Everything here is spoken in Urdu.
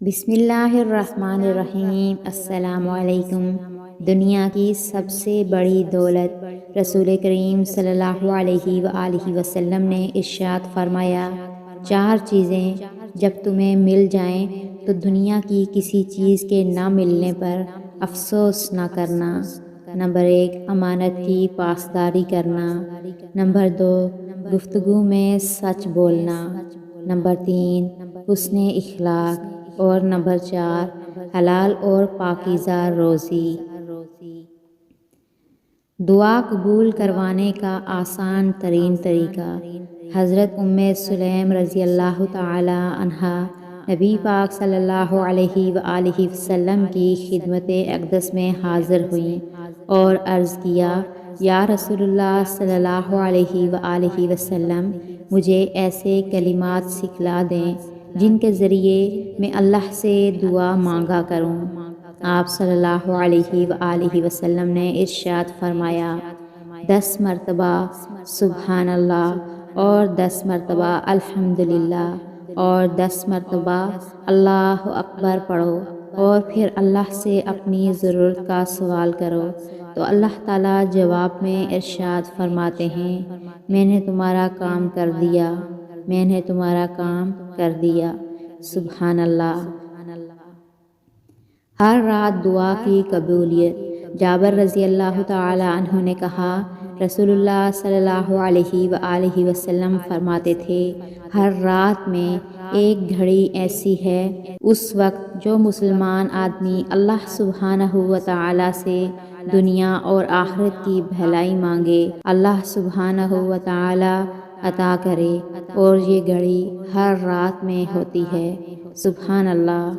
بسم اللہ الرحمن الرحیم۔ السلام علیکم۔ دنیا کی سب سے بڑی دولت رسول کریم صلی اللہ علیہ وآلہ وسلم نے ارشاد فرمایا، 4 چیزیں جب تمہیں مل جائیں تو دنیا کی کسی چیز کے نہ ملنے پر افسوس نہ کرنا۔ نمبر 1، امانت کی پاسداری کرنا۔ نمبر 2، گفتگو میں سچ بولنا۔ نمبر 3، حسن اخلاق۔ اور نمبر 4، حلال اور پاکیزہ روزی۔ دعا قبول کروانے کا آسان ترین طریقہ۔ حضرت سلیم رضی اللہ تعالی عنہا نبی پاک صلی اللہ علیہ وآلہ وسلم کی خدمت اقدس میں حاضر ہوئیں اور عرض کیا، یا رسول اللہ صلی اللہ علیہ وآلہ وسلم، مجھے ایسے کلمات سکھلا دیں جن کے ذریعے میں اللہ سے دعا مانگا کروں۔ آپ صلی اللہ علیہ وآلہ وسلم نے ارشاد فرمایا، 10 مرتبہ سبحان اللہ اور 10 مرتبہ الحمدللہ اور 10 مرتبہ اللہ اکبر پڑھو اور پھر اللہ سے اپنی ضرورت کا سوال کرو تو اللہ تعالیٰ جواب میں ارشاد فرماتے ہیں، میں نے تمہارا کام کر دیا، میں نے تمہارا کام کر دیا۔ سبحان اللہ۔ ہر رات دعا کی قبولیت۔ جابر رضی اللہ تعالی عنہ نے کہا، رسول اللہ صلی اللہ علیہ وآلہ وسلم فرماتے تھے، ہر رات میں ایک گھڑی ایسی ہے، اس وقت جو مسلمان آدمی اللہ سبحانہ و تعالی سے دنیا اور آخرت کی بھلائی مانگے، اللہ سبحانہ و تعالی عطا کرے، اور یہ گھڑی ہر رات میں ہوتی ہے۔ سبحان اللہ۔